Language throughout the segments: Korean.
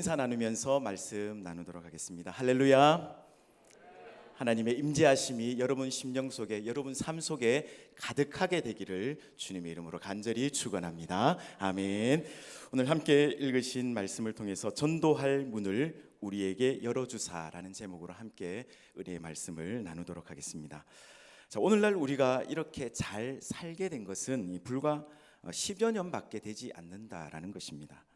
인사 나누면서 말씀 나누도록 하겠습니다. 할렐루야. 하나님의 임재하심이 여러분 심령 속에, 여러분 삶 속에 가득하게 되기를 주님의 이름으로 간절히 축원합니다. 아멘. 오늘 함께 읽으신 말씀을 통해서 전도할 문을 우리에게 열어주사라는 제목으로 함께 은혜의 말씀을 나누도록 하겠습니다. 자, 오늘날 우리가 이렇게 잘 살게 된 것은 불과 10여 년밖에 되지 않는다라는 것입니다.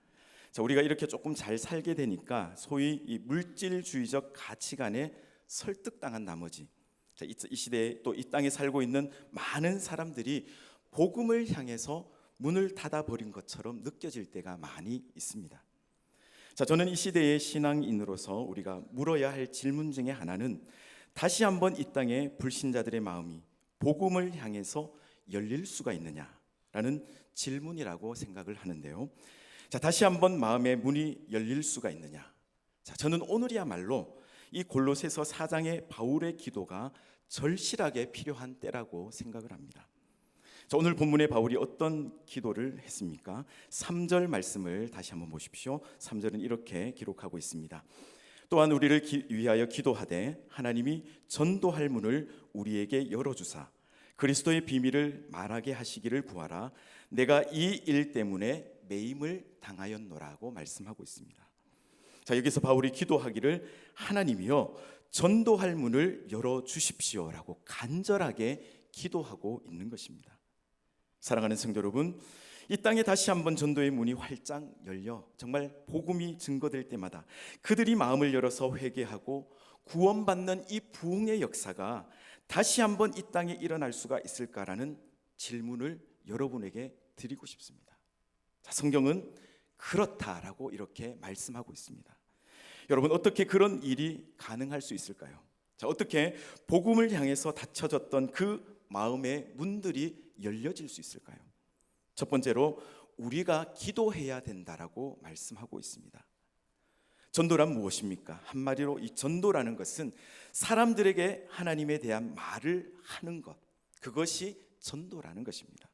자, 우리가 이렇게 조금 잘 살게 되니까 소위 이 물질주의적 가치관에 설득당한 나머지, 자, 이 시대에 또 이 땅에 살고 있는 많은 사람들이 복음을 향해서 문을 닫아버린 것처럼 느껴질 때가 많이 있습니다. 자, 저는 이 시대의 신앙인으로서 우리가 물어야 할 질문 중에 하나는 다시 한번 이 땅의 불신자들의 마음이 복음을 향해서 열릴 수가 있느냐라는 질문이라고 생각을 하는데요. 자, 다시 한번 마음의 문이 열릴 수가 있느냐? 자, 저는 오늘이야말로 이 골로새서 4장의 바울의 기도가 절실하게 필요한 때라고 생각을 합니다. 자, 오늘 본문의 바울이 어떤 기도를 했습니까? 3절 말씀을 다시 한번 보십시오. 3절은 이렇게 기록하고 있습니다. 또한 우리를 위하여 기도하되 하나님이 전도할 문을 우리에게 열어주사 그리스도의 비밀을 말하게 하시기를 구하라. 내가 이 일 때문에 매임을 당하였노라고 말씀하고 있습니다. 자, 여기서 바울이 기도하기를 하나님이여 전도할 문을 열어주십시오라고 간절하게 기도하고 있는 것입니다. 사랑하는 성도 여러분, 이 땅에 다시 한번 전도의 문이 활짝 열려 정말 복음이 증거될 때마다 그들이 마음을 열어서 회개하고 구원받는 이 부흥의 역사가 다시 한번 이 땅에 일어날 수가 있을까라는 질문을 여러분에게 드리고 싶습니다. 자, 성경은 그렇다라고 이렇게 말씀하고 있습니다. 여러분, 어떻게 그런 일이 가능할 수 있을까요? 자, 어떻게 복음을 향해서 닫혀졌던 그 마음의 문들이 열려질 수 있을까요? 첫 번째로 우리가 기도해야 된다라고 말씀하고 있습니다. 전도란 무엇입니까? 한마디로 이 전도라는 것은 사람들에게 하나님에 대한 말을 하는 것, 그것이 전도라는 것입니다.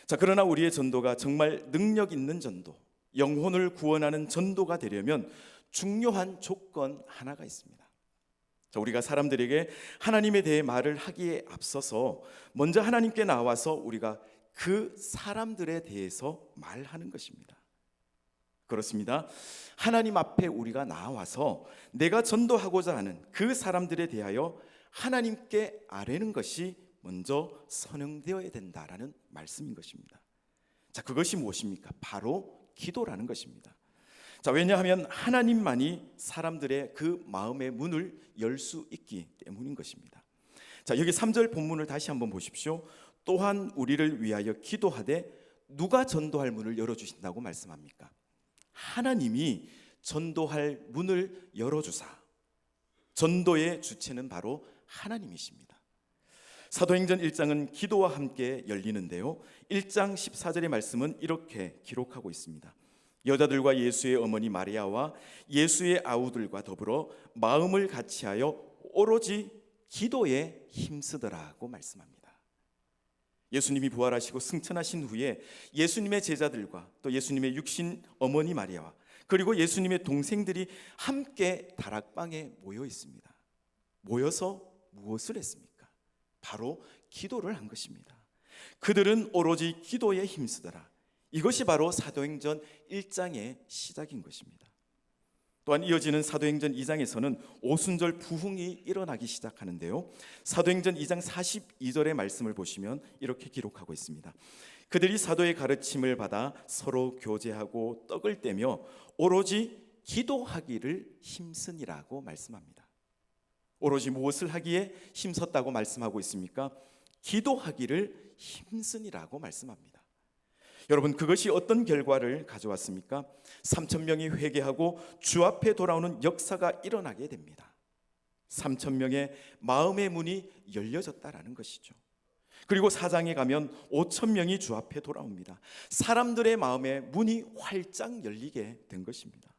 자, 그러나 우리의 전도가 정말 능력 있는 전도, 영혼을 구원하는 전도가 되려면 중요한 조건 하나가 있습니다. 자, 우리가 사람들에게 하나님에 대해 말을 하기에 앞서서 먼저 하나님께 나와서 우리가 그 사람들에 대해서 말하는 것입니다. 그렇습니다. 하나님 앞에 우리가 나와서 내가 전도하고자 하는 그 사람들에 대하여 하나님께 아뢰는 것이 먼저 선행되어야 된다라는 말씀인 것입니다. 자, 그것이 무엇입니까? 바로 기도라는 것입니다. 자, 왜냐하면 하나님만이 사람들의 그 마음의 문을 열 수 있기 때문인 것입니다. 자, 여기 3절 본문을 다시 한번 보십시오. 또한 우리를 위하여 기도하되 누가 전도할 문을 열어주신다고 말씀합니까? 하나님이 전도할 문을 열어주사. 전도의 주체는 바로 하나님이십니다. 사도행전 1장은 기도와 함께 열리는데요, 1장 14절의 말씀은 이렇게 기록하고 있습니다. 여자들과 예수의 어머니 마리아와 예수의 아우들과 더불어 마음을 같이하여 오로지 기도에 힘쓰더라고 말씀합니다. 예수님이 부활하시고 승천하신 후에 예수님의 제자들과 또 예수님의 육신 어머니 마리아와 그리고 예수님의 동생들이 함께 다락방에 모여 있습니다. 모여서 무엇을 했습니까? 바로 기도를 한 것입니다. 그들은 오로지 기도에 힘쓰더라. 이것이 바로 사도행전 1장의 시작인 것입니다. 또한 이어지는 사도행전 2장에서는 오순절 부흥이 일어나기 시작하는데요, 사도행전 2장 42절의 말씀을 보시면 이렇게 기록하고 있습니다. 그들이 사도의 가르침을 받아 서로 교제하고 떡을 떼며 오로지 기도하기를 힘쓰니라고 말씀합니다. 오로지 무엇을 하기에 힘썼다고 말씀하고 있습니까? 기도하기를 힘쓰니라고 말씀합니다. 여러분, 그것이 어떤 결과를 가져왔습니까? 3,000명이 회개하고 주 앞에 돌아오는 역사가 일어나게 됩니다. 3,000명의 마음의 문이 열려졌다라는 것이죠. 그리고 4장에 가면 5,000명이 주 앞에 돌아옵니다. 사람들의 마음의 문이 활짝 열리게 된 것입니다.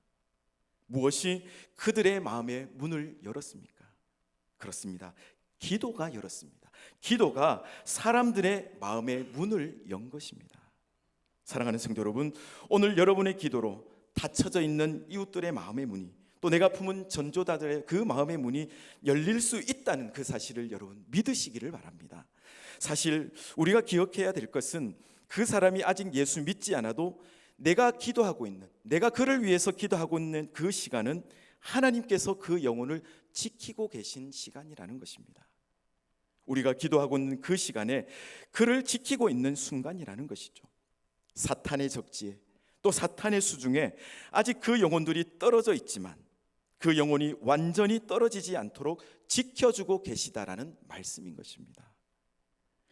무엇이 그들의 마음의 문을 열었습니까? 그렇습니다. 기도가 열었습니다. 기도가 사람들의 마음의 문을 연 것입니다. 사랑하는 성도 여러분, 오늘 여러분의 기도로 닫혀져 있는 이웃들의 마음의 문이, 또 내가 품은 전조자들의 그 마음의 문이 열릴 수 있다는 그 사실을 여러분 믿으시기를 바랍니다. 사실 우리가 기억해야 될 것은 그 사람이 아직 예수 믿지 않아도 내가 기도하고 있는, 내가 그를 위해서 기도하고 있는 그 시간은 하나님께서 그 영혼을 지키고 계신 시간이라는 것입니다. 우리가 기도하고 있는 그 시간에 그를 지키고 있는 순간이라는 것이죠. 사탄의 적지에, 또 사탄의 수중에 아직 그 영혼들이 떨어져 있지만 그 영혼이 완전히 떨어지지 않도록 지켜주고 계시다라는 말씀인 것입니다.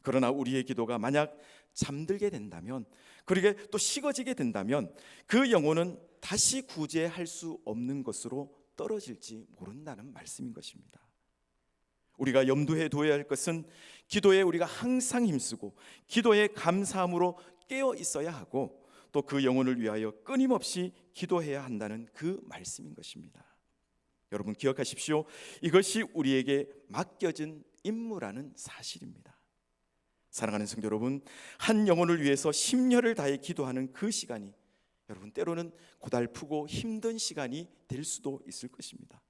그러나 우리의 기도가 만약 잠들게 된다면, 그러게 또 식어지게 된다면 그 영혼은 다시 구제할 수 없는 것으로 떨어질지 모른다는 말씀인 것입니다. 우리가 염두에 둬야 할 것은 기도에 우리가 항상 힘쓰고 기도에 감사함으로 깨어 있어야 하고, 또 그 영혼을 위하여 끊임없이 기도해야 한다는 그 말씀인 것입니다. 여러분 기억하십시오. 이것이 우리에게 맡겨진 임무라는 사실입니다. 사랑하는 성도 여러분, 한 영혼을 위해서 심려를 다해 기도하는 그 시간이 여러분 때로는 고달프고 힘든 시간이 될 수도 있을 것입니다.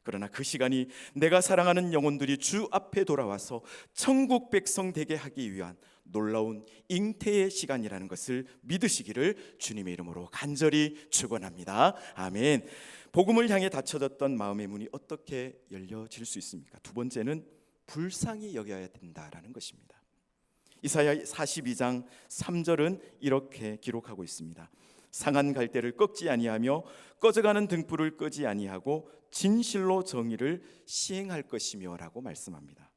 그러나 그 시간이 내가 사랑하는 영혼들이 주 앞에 돌아와서 천국 백성 되게 하기 위한 놀라운 잉태의 시간이라는 것을 믿으시기를 주님의 이름으로 간절히 축원합니다. 아멘. 복음을 향해 닫혀졌던 마음의 문이 어떻게 열려질 수 있습니까? 두 번째는 불쌍히 여겨야 된다라는 것입니다. 이사야 42장 3절은 이렇게 기록하고 있습니다. 상한 갈대를 꺾지 아니하며 꺼져가는 등불을 끄지 아니하고 진실로 정의를 시행할 것이며 라고 말씀합니다.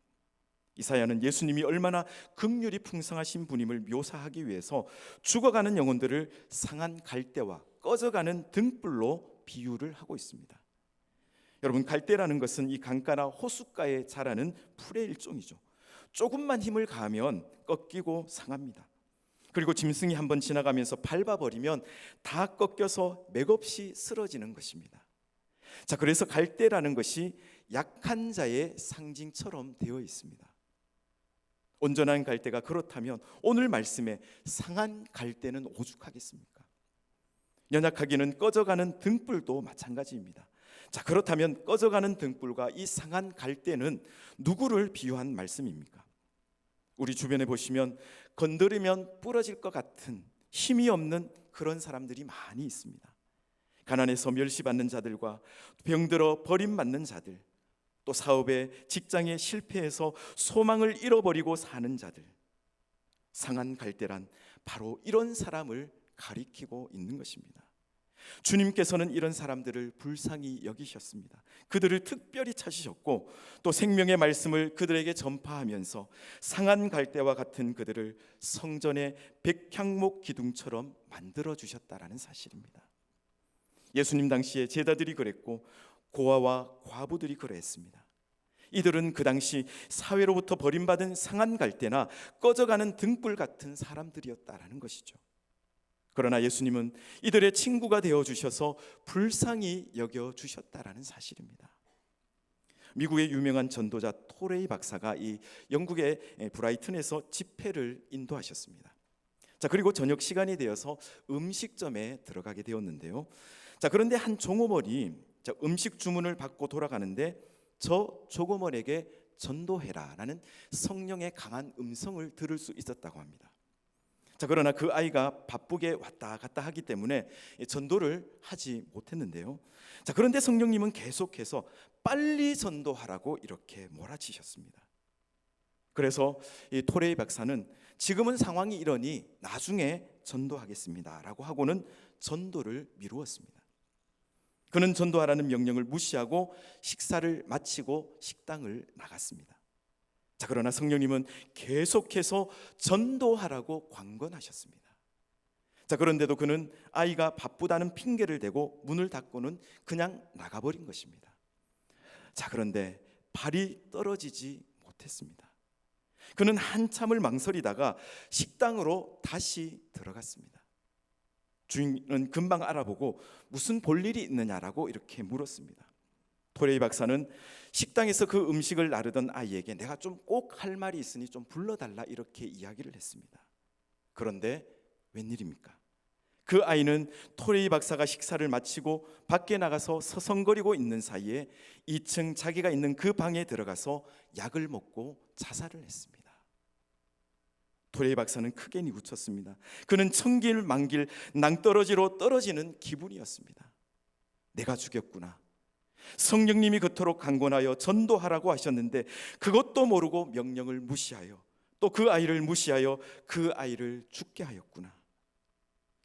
이사야는 예수님이 얼마나 긍휼이 풍성하신 분임을 묘사하기 위해서 죽어가는 영혼들을 상한 갈대와 꺼져가는 등불로 비유를 하고 있습니다. 여러분 갈대라는 것은 이 강가나 호숫가에 자라는 풀의 일종이죠. 조금만 힘을 가하면 꺾이고 상합니다. 그리고 짐승이 한번 지나가면서 밟아버리면 다 꺾여서 맥없이 쓰러지는 것입니다. 자, 그래서 갈대라는 것이 약한 자의 상징처럼 되어 있습니다. 온전한 갈대가 그렇다면 오늘 말씀에 상한 갈대는 오죽하겠습니까? 연약하기는 꺼져가는 등불도 마찬가지입니다. 자, 그렇다면 꺼져가는 등불과 이 상한 갈대는 누구를 비유한 말씀입니까? 우리 주변에 보시면 건드리면 부러질 것 같은 힘이 없는 그런 사람들이 많이 있습니다. 가난해서 멸시받는 자들과 병들어 버림받는 자들, 또 사업에 직장에 실패해서 소망을 잃어버리고 사는 자들, 상한 갈대란 바로 이런 사람을 가리키고 있는 것입니다. 주님께서는 이런 사람들을 불쌍히 여기셨습니다. 그들을 특별히 찾으셨고 또 생명의 말씀을 그들에게 전파하면서 상한 갈대와 같은 그들을 성전의 백향목 기둥처럼 만들어 주셨다라는 사실입니다. 예수님 당시에 제자들이 그랬고 고아와 과부들이 그랬습니다. 이들은 그 당시 사회로부터 버림받은 상한 갈대나 꺼져가는 등불 같은 사람들이었다라는 것이죠. 그러나 예수님은 이들의 친구가 되어주셔서 불쌍히 여겨주셨다라는 사실입니다. 미국의 유명한 전도자 토레이 박사가 이 영국의 브라이튼에서 집회를 인도하셨습니다. 자, 그리고 저녁 시간이 되어서 음식점에 들어가게 되었는데요. 자, 그런데 한 종업원이 음식 주문을 받고 돌아가는데 저 종업원에게 전도해라라는 성령의 강한 음성을 들을 수 있었다고 합니다. 자, 그러나 그 아이가 바쁘게 왔다 갔다 하기 때문에 전도를 하지 못했는데요. 자, 그런데 성령님은 계속해서 빨리 전도하라고 이렇게 몰아치셨습니다. 그래서 이 토레이 박사는 지금은 상황이 이러니 나중에 전도하겠습니다라고 하고는 전도를 미루었습니다. 그는 전도하라는 명령을 무시하고 식사를 마치고 식당을 나갔습니다. 자, 그러나 성령님은 계속해서 전도하라고 관건하셨습니다. 자, 그런데도 그는 아이가 바쁘다는 핑계를 대고 문을 닫고는 그냥 나가버린 것입니다. 자, 그런데 발이 떨어지지 못했습니다. 그는 한참을 망설이다가 식당으로 다시 들어갔습니다. 주인은 금방 알아보고 무슨 볼일이 있느냐라고 이렇게 물었습니다. 토레이 박사는 식당에서 그 음식을 나르던 아이에게 내가 좀 꼭 할 말이 있으니 좀 불러달라 이렇게 이야기를 했습니다. 그런데 웬일입니까? 그 아이는 토레이 박사가 식사를 마치고 밖에 나가서 서성거리고 있는 사이에 2층 자기가 있는 그 방에 들어가서 약을 먹고 자살을 했습니다. 토레이 박사는 크게 뉘우쳤습니다. 그는 천길만길 낭떠러지로 떨어지는 기분이었습니다. 내가 죽였구나. 성령님이 그토록 강권하여 전도하라고 하셨는데 그것도 모르고 명령을 무시하여 또 그 아이를 무시하여 그 아이를 죽게 하였구나.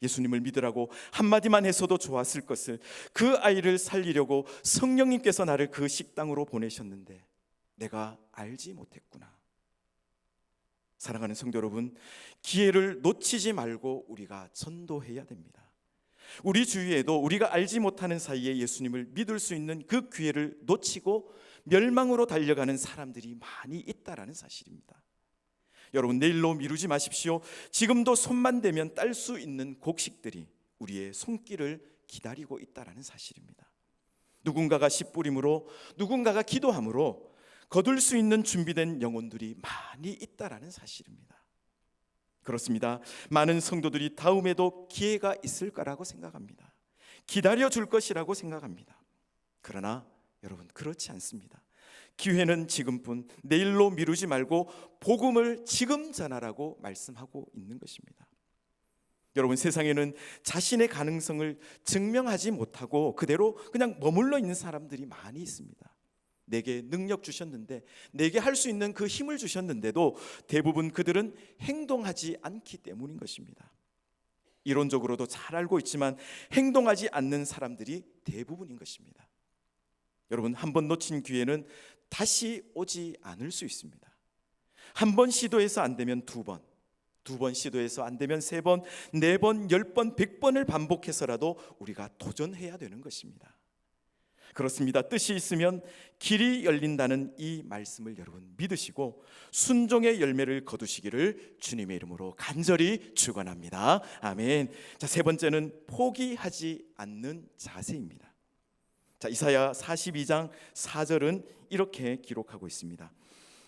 예수님을 믿으라고 한마디만 했어도 좋았을 것을 그 아이를 살리려고 성령님께서 나를 그 식당으로 보내셨는데 내가 알지 못했구나. 사랑하는 성도 여러분, 기회를 놓치지 말고 우리가 전도해야 됩니다. 우리 주위에도 우리가 알지 못하는 사이에 예수님을 믿을 수 있는 그 기회를 놓치고 멸망으로 달려가는 사람들이 많이 있다라는 사실입니다. 여러분, 내일로 미루지 마십시오. 지금도 손만 대면 딸 수 있는 곡식들이 우리의 손길을 기다리고 있다라는 사실입니다. 누군가가 씨 뿌림으로, 누군가가 기도함으로 거둘 수 있는 준비된 영혼들이 많이 있다라는 사실입니다. 그렇습니다. 많은 성도들이 다음에도 기회가 있을 거라고 생각합니다. 기다려줄 것이라고 생각합니다. 그러나 여러분, 그렇지 않습니다. 기회는 지금뿐, 내일로 미루지 말고 복음을 지금 전하라고 말씀하고 있는 것입니다. 여러분, 세상에는 자신의 가능성을 증명하지 못하고 그대로 그냥 머물러 있는 사람들이 많이 있습니다. 내게 능력 주셨는데, 내게 할 수 있는 그 힘을 주셨는데도 대부분 그들은 행동하지 않기 때문인 것입니다. 이론적으로도 잘 알고 있지만 행동하지 않는 사람들이 대부분인 것입니다. 여러분, 한 번 놓친 기회는 다시 오지 않을 수 있습니다. 한 번 시도해서 안 되면 두 번, 두 번 시도해서 안 되면 세 번, 네 번, 10번, 100번을 반복해서라도 우리가 도전해야 되는 것입니다. 그렇습니다. 뜻이 있으면 길이 열린다는 이 말씀을 여러분 믿으시고 순종의 열매를 거두시기를 주님의 이름으로 간절히 축원합니다. 아멘. 자, 세 번째는 포기하지 않는 자세입니다. 자, 이사야 42장 4절은 이렇게 기록하고 있습니다.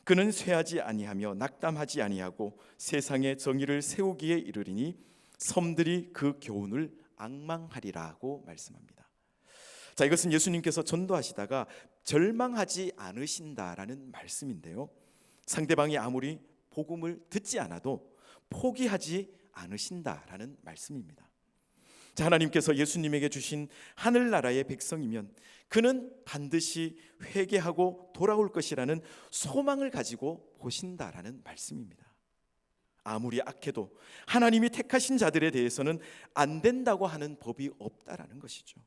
그는 쇠하지 아니하며 낙담하지 아니하고 세상의 정의를 세우기에 이르리니 섬들이 그 교훈을 앙망하리라고 말씀합니다. 자, 이것은 예수님께서 전도하시다가 절망하지 않으신다라는 말씀인데요, 상대방이 아무리 복음을 듣지 않아도 포기하지 않으신다라는 말씀입니다. 자, 하나님께서 예수님에게 주신 하늘나라의 백성이면 그는 반드시 회개하고 돌아올 것이라는 소망을 가지고 보신다라는 말씀입니다. 아무리 악해도 하나님이 택하신 자들에 대해서는 안 된다고 하는 법이 없다라는 것이죠.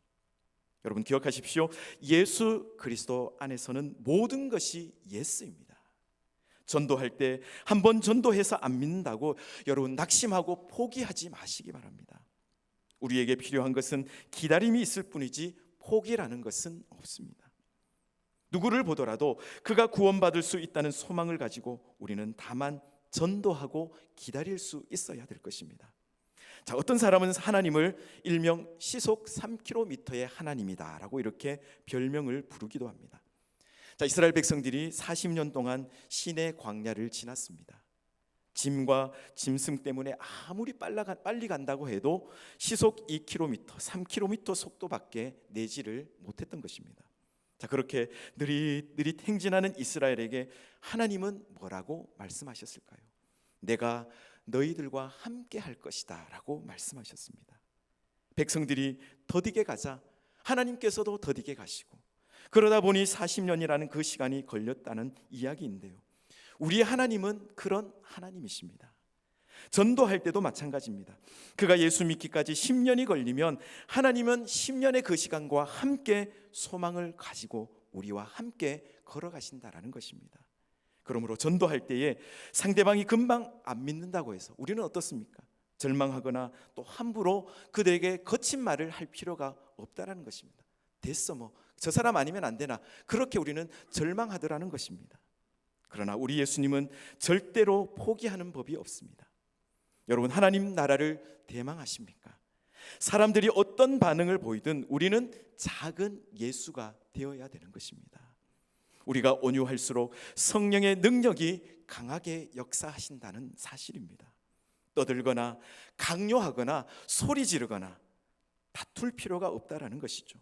여러분, 기억하십시오. 예수 그리스도 안에서는 모든 것이 예스입니다. 전도할 때 한 번 전도해서 안 믿는다고 여러분 낙심하고 포기하지 마시기 바랍니다. 우리에게 필요한 것은 기다림이 있을 뿐이지 포기라는 것은 없습니다. 누구를 보더라도 그가 구원받을 수 있다는 소망을 가지고 우리는 다만 전도하고 기다릴 수 있어야 될 것입니다. 자, 어떤 사람은 하나님을 일명 시속 3km의 하나님이다라고 이렇게 별명을 부르기도 합니다. 자, 이스라엘 백성들이 40년 동안 시내 광야를 지났습니다. 짐과 짐승 때문에 아무리 빨리 간다고 해도 시속 2km, 3km 속도밖에 내지를 못했던 것입니다. 자, 그렇게 느릿느릿 행진하는 이스라엘에게 하나님은 뭐라고 말씀하셨을까요? 내가 너희들과 함께 할 것이다 라고 말씀하셨습니다. 백성들이 더디게 가자 하나님께서도 더디게 가시고, 그러다 보니 40년이라는 그 시간이 걸렸다는 이야기인데요, 우리 하나님은 그런 하나님이십니다. 전도할 때도 마찬가지입니다. 그가 예수 믿기까지 10년이 걸리면 하나님은 10년의 그 시간과 함께 소망을 가지고 우리와 함께 걸어가신다라는 것입니다. 그러므로 전도할 때에 상대방이 금방 안 믿는다고 해서 우리는 어떻습니까? 절망하거나 또 함부로 그들에게 거친 말을 할 필요가 없다라는 것입니다. 됐어, 뭐 저 사람 아니면 안 되나, 그렇게 우리는 절망하더라는 것입니다. 그러나 우리 예수님은 절대로 포기하는 법이 없습니다. 여러분, 하나님 나라를 대망하십니까? 사람들이 어떤 반응을 보이든 우리는 작은 예수가 되어야 되는 것입니다. 우리가 온유할수록 성령의 능력이 강하게 역사하신다는 사실입니다. 떠들거나 강요하거나 소리 지르거나 다툴 필요가 없다라는 것이죠.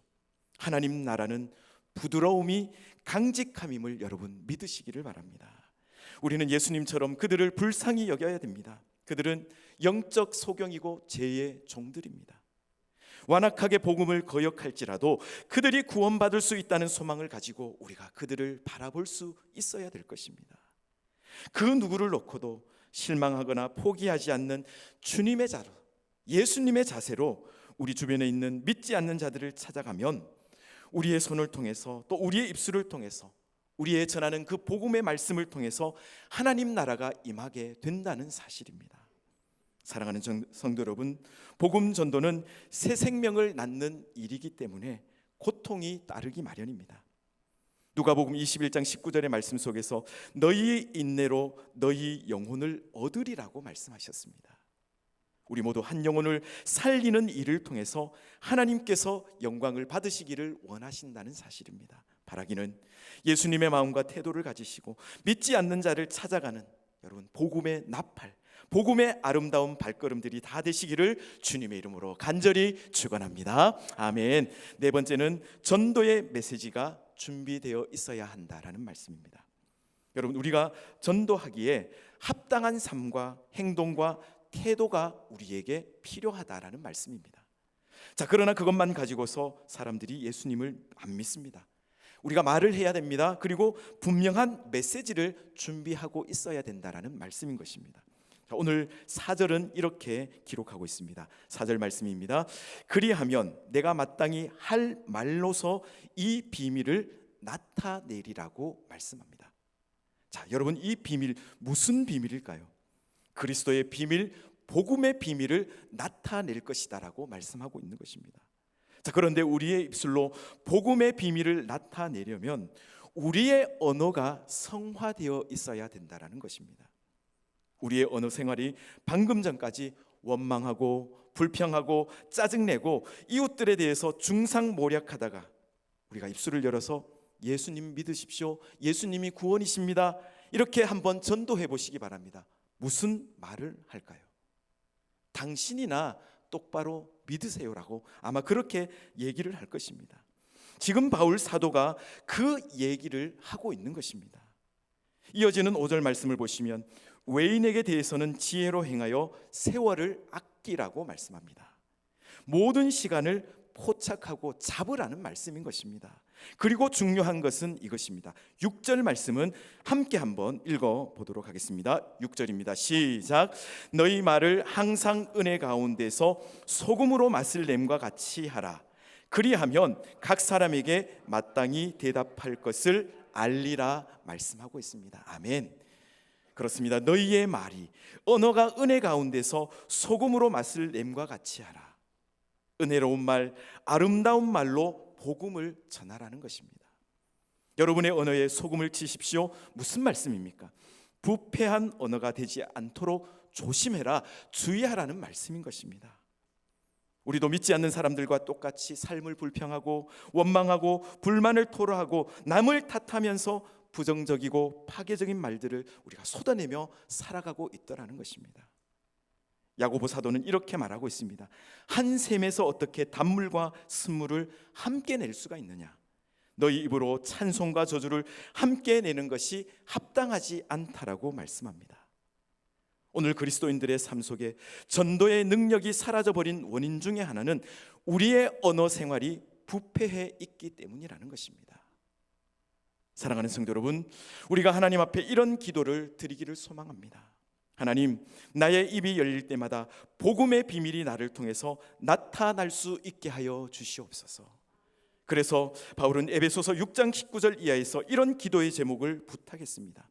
하나님 나라는 부드러움이 강직함임을 여러분 믿으시기를 바랍니다. 우리는 예수님처럼 그들을 불쌍히 여겨야 됩니다. 그들은 영적 소경이고 죄의 종들입니다. 완악하게 복음을 거역할지라도 그들이 구원받을 수 있다는 소망을 가지고 우리가 그들을 바라볼 수 있어야 될 것입니다. 그 누구를 놓고도 실망하거나 포기하지 않는 주님의 자로, 예수님의 자세로 우리 주변에 있는 믿지 않는 자들을 찾아가면 우리의 손을 통해서 또 우리의 입술을 통해서 우리의 전하는 그 복음의 말씀을 통해서 하나님 나라가 임하게 된다는 사실입니다. 사랑하는 성도 여러분, 복음 전도는 새 생명을 낳는 일이기 때문에 고통이 따르기 마련입니다. 누가복음 21장 19절의 말씀 속에서 너희의 인내로 너희 영혼을 얻으리라고 말씀하셨습니다. 우리 모두 한 영혼을 살리는 일을 통해서 하나님께서 영광을 받으시기를 원하신다는 사실입니다. 바라기는 예수님의 마음과 태도를 가지시고 믿지 않는 자를 찾아가는 여러분 복음의 나팔, 복음의 아름다운 발걸음들이 다 되시기를 주님의 이름으로 간절히 축원합니다. 아멘. 네 번째는 전도의 메시지가 준비되어 있어야 한다라는 말씀입니다. 여러분, 우리가 전도하기에 합당한 삶과 행동과 태도가 우리에게 필요하다라는 말씀입니다. 자, 그러나 그것만 가지고서 사람들이 예수님을 안 믿습니다. 우리가 말을 해야 됩니다. 그리고 분명한 메시지를 준비하고 있어야 된다라는 말씀인 것입니다. 자, 오늘 4절은 이렇게 기록하고 있습니다. 4절 말씀입니다. 그리하면 내가 마땅히 할 말로서 이 비밀을 나타내리라고 말씀합니다. 자, 여러분, 이 비밀 무슨 비밀일까요? 그리스도의 비밀, 복음의 비밀을 나타낼 것이다라고 말씀하고 있는 것입니다. 자, 그런데 우리의 입술로 복음의 비밀을 나타내려면 우리의 언어가 성화되어 있어야 된다라는 것입니다. 우리의 언어 생활이 방금 전까지 원망하고 불평하고 짜증내고 이웃들에 대해서 중상모략하다가 우리가 입술을 열어서 예수님 믿으십시오, 예수님이 구원이십니다, 이렇게 한번 전도해 보시기 바랍니다. 무슨 말을 할까요? 당신이나 똑바로 믿으세요라고 아마 그렇게 얘기를 할 것입니다. 지금 바울 사도가 그 얘기를 하고 있는 것입니다. 이어지는 5절 말씀을 보시면 외인에게 대해서는 지혜로 행하여 세월을 아끼라고 말씀합니다. 모든 시간을 포착하고 잡으라는 말씀인 것입니다. 그리고 중요한 것은 이것입니다. 6절 말씀은 함께 한번 읽어보도록 하겠습니다. 6절입니다. 시작. 너희 말을 항상 은혜 가운데서 소금으로 맛을 냄과 같이 하라. 그리하면 각 사람에게 마땅히 대답할 것을 알리라 말씀하고 있습니다. 아멘. 그렇습니다. 너희의 말이, 언어가 은혜 가운데서 소금으로 맛을 냄과 같이 하라. 은혜로운 말, 아름다운 말로 복음을 전하라는 것입니다. 여러분의 언어에 소금을 치십시오. 무슨 말씀입니까? 부패한 언어가 되지 않도록 조심해라, 주의하라는 말씀인 것입니다. 우리도 믿지 않는 사람들과 똑같이 삶을 불평하고 원망하고 불만을 토로하고 남을 탓하면서 부정적이고 파괴적인 말들을 우리가 쏟아내며 살아가고 있더라는 것입니다. 야고보 사도는 이렇게 말하고 있습니다. 한 샘에서 어떻게 단물과 쓴물을 함께 낼 수가 있느냐? 너희 입으로 찬송과 저주를 함께 내는 것이 합당하지 않다라고 말씀합니다. 오늘 그리스도인들의 삶 속에 전도의 능력이 사라져버린 원인 중에 하나는 우리의 언어 생활이 부패해 있기 때문이라는 것입니다. 사랑하는 성도 여러분, 우리가 하나님 앞에 이런 기도를 드리기를 소망합니다. 하나님, 나의 입이 열릴 때마다 복음의 비밀이 나를 통해서 나타날 수 있게 하여 주시옵소서. 그래서 바울은 에베소서 6장 19절 이하에서 이런 기도의 제목을 부탁했습니다.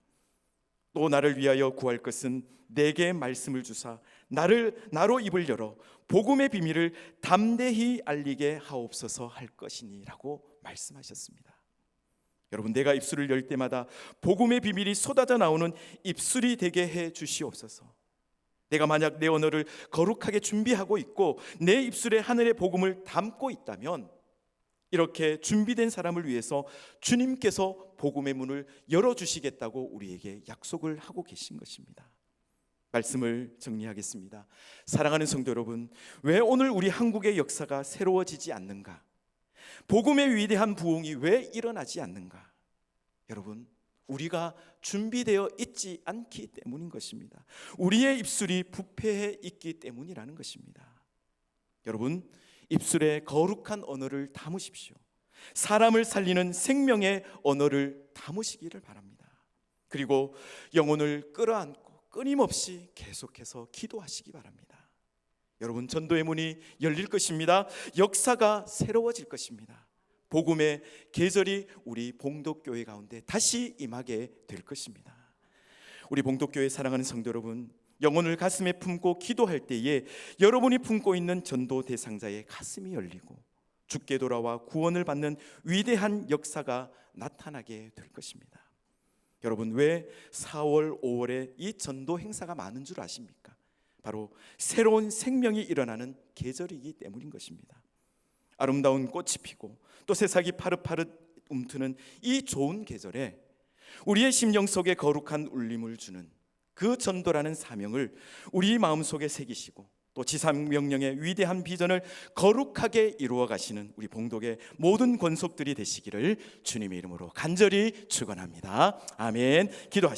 또 나를 위하여 구할 것은 내게 말씀을 주사 나로 입을 열어 복음의 비밀을 담대히 알리게 하옵소서 할 것이니라고 말씀하셨습니다. 여러분, 내가 입술을 열 때마다 복음의 비밀이 쏟아져 나오는 입술이 되게 해 주시옵소서. 내가 만약 내 언어를 거룩하게 준비하고 있고 내 입술에 하늘의 복음을 담고 있다면 이렇게 준비된 사람을 위해서 주님께서 복음의 문을 열어주시겠다고 우리에게 약속을 하고 계신 것입니다. 말씀을 정리하겠습니다. 사랑하는 성도 여러분, 왜 오늘 우리 한국의 역사가 새로워지지 않는가? 복음의 위대한 부흥이 왜 일어나지 않는가? 여러분, 우리가 준비되어 있지 않기 때문인 것입니다. 우리의 입술이 부패해 있기 때문이라는 것입니다. 여러분, 입술에 거룩한 언어를 담으십시오. 사람을 살리는 생명의 언어를 담으시기를 바랍니다. 그리고 영혼을 끌어안고 끊임없이 계속해서 기도하시기 바랍니다. 여러분, 전도의 문이 열릴 것입니다. 역사가 새로워질 것입니다. 복음의 계절이 우리 봉독교회 가운데 다시 임하게 될 것입니다. 우리 봉독교회 사랑하는 성도 여러분, 영혼을 가슴에 품고 기도할 때에 여러분이 품고 있는 전도 대상자의 가슴이 열리고 죽게 돌아와 구원을 받는 위대한 역사가 나타나게 될 것입니다. 여러분, 왜 4월, 5월에 이 전도 행사가 많은 줄 아십니까? 바로 새로운 생명이 일어나는 계절이기 때문인 것입니다. 아름다운 꽃이 피고 또 새싹이 파릇파릇 움트는 이 좋은 계절에 우리의 심령 속에 거룩한 울림을 주는 그 전도라는 사명을 우리 마음속에 새기시고 또 지상명령의 위대한 비전을 거룩하게 이루어 가시는 우리 봉독의 모든 권속들이 되시기를 주님의 이름으로 간절히 축원합니다. 아멘. 기도하시겠습니다.